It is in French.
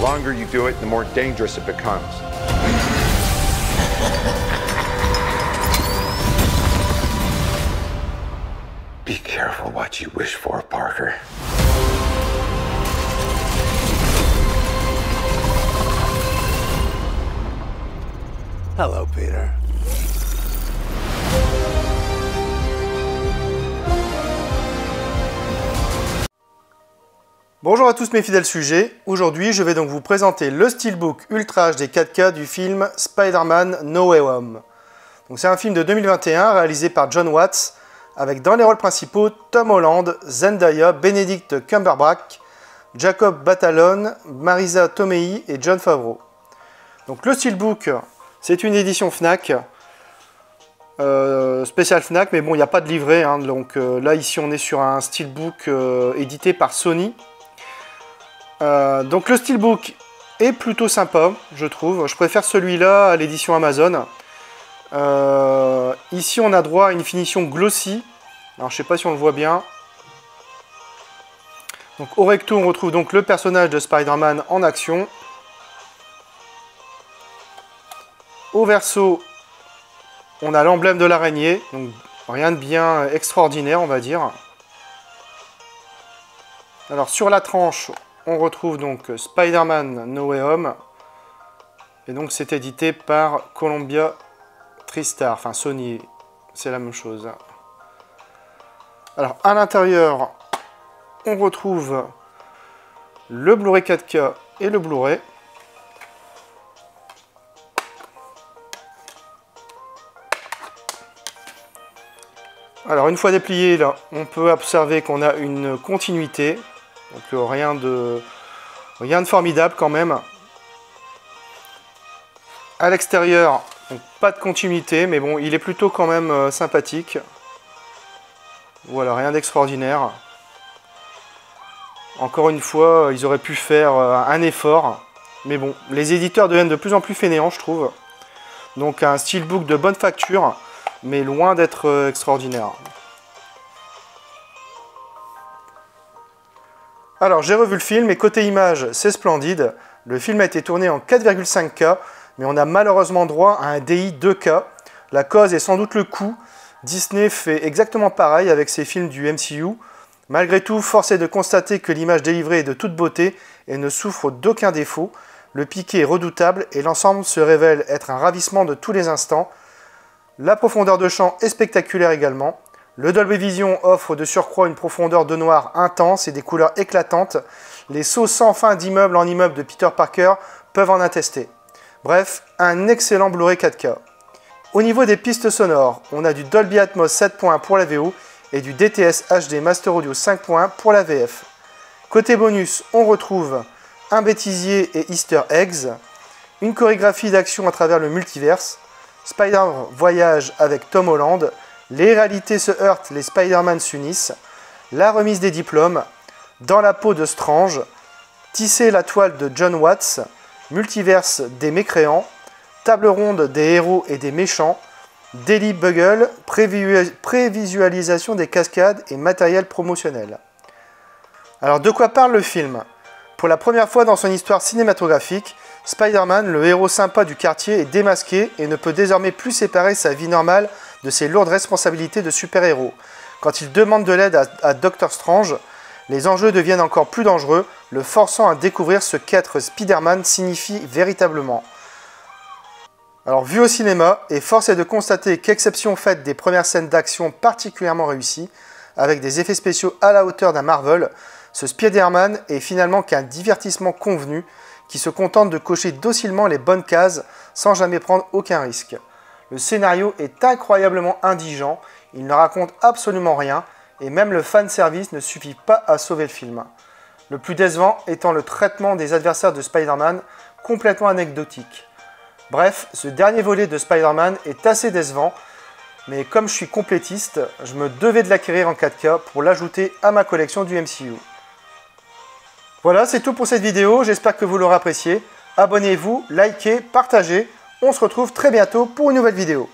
The longer you do it, the more dangerous it becomes. Be careful what you wish for, Parker. Hello, Peter. Bonjour à tous mes fidèles sujets, aujourd'hui je vais donc vous présenter le Steelbook Ultra HD 4K du film Spider-Man No Way Home. C'est un film de 2021 réalisé par Jon Watts avec dans les rôles principaux Tom Holland, Zendaya, Benedict Cumberbatch, Jacob Batalon, Marisa Tomei et Jon Favreau. Donc le Steelbook, c'est une édition Fnac, spécial Fnac, mais bon il n'y a pas de livret, hein, donc là ici on est sur un Steelbook édité par Sony. Donc le Steelbook est plutôt sympa, je trouve. Je préfère celui-là à l'édition Amazon. Ici, on a droit à une finition glossy. Alors, je ne sais pas si on le voit bien. Donc, au recto, on retrouve donc le personnage de Spider-Man en action. Au verso, on a l'emblème de l'araignée. Donc, rien de bien extraordinaire, on va dire. Alors, sur la tranche, on retrouve donc Spider-Man No Way Home. Et donc c'est édité par Columbia TriStar, enfin Sony, c'est la même chose. Alors à l'intérieur, on retrouve le Blu-ray 4K et le Blu-ray. Alors une fois déplié, là, on peut observer qu'on a une continuité. Donc rien de formidable quand même. À l'extérieur, pas de continuité, mais bon, il est plutôt quand même sympathique. Voilà, rien d'extraordinaire. Encore une fois, ils auraient pu faire un effort. Mais bon, les éditeurs deviennent de plus en plus fainéants, je trouve. Donc un steelbook de bonne facture, mais loin d'être extraordinaire. Alors j'ai revu le film et côté image c'est splendide. Le film a été tourné en 4,5K mais on a malheureusement droit à un DI 2K. La cause est sans doute le coût. Disney fait exactement pareil avec ses films du MCU. Malgré tout, force est de constater que l'image délivrée est de toute beauté et ne souffre d'aucun défaut. Le piqué est redoutable et l'ensemble se révèle être un ravissement de tous les instants. La profondeur de champ est spectaculaire également. Le Dolby Vision offre de surcroît une profondeur de noir intense et des couleurs éclatantes. Les sauts sans fin d'immeuble en immeuble de Peter Parker peuvent en attester. Bref, un excellent Blu-ray 4K. Au niveau des pistes sonores, on a du Dolby Atmos 7.1 pour la VO et du DTS HD Master Audio 5.1 pour la VF. Côté bonus, on retrouve un bêtisier et Easter eggs, une chorégraphie d'action à travers le multiverse, Spider voyage avec Tom Holland, les réalités se heurtent, les Spider-Man s'unissent, la remise des diplômes, dans la peau de Strange, tisser la toile de Jon Watts, multiverse des mécréants, table ronde des héros et des méchants, Daily Bugle, prévisualisation des cascades et matériel promotionnel. Alors de quoi parle le film? Pour la première fois dans son histoire cinématographique, Spider-Man, le héros sympa du quartier, est démasqué et ne peut désormais plus séparer sa vie normale de ses lourdes responsabilités de super-héros. Quand il demande de l'aide à Dr. Strange, les enjeux deviennent encore plus dangereux, le forçant à découvrir ce qu'être Spider-Man signifie véritablement. Alors vu au cinéma, et force est de constater qu'exception faite des premières scènes d'action particulièrement réussies, avec des effets spéciaux à la hauteur d'un Marvel, ce Spider-Man est finalement qu'un divertissement convenu, qui se contente de cocher docilement les bonnes cases sans jamais prendre aucun risque. Le scénario est incroyablement indigent, il ne raconte absolument rien, et même le fanservice ne suffit pas à sauver le film. Le plus décevant étant le traitement des adversaires de Spider-Man, complètement anecdotique. Bref, ce dernier volet de Spider-Man est assez décevant, mais comme je suis complétiste, je me devais de l'acquérir en 4K pour l'ajouter à ma collection du MCU. Voilà, c'est tout pour cette vidéo, j'espère que vous l'aurez apprécié. Abonnez-vous, likez, partagez. On se retrouve très bientôt pour une nouvelle vidéo.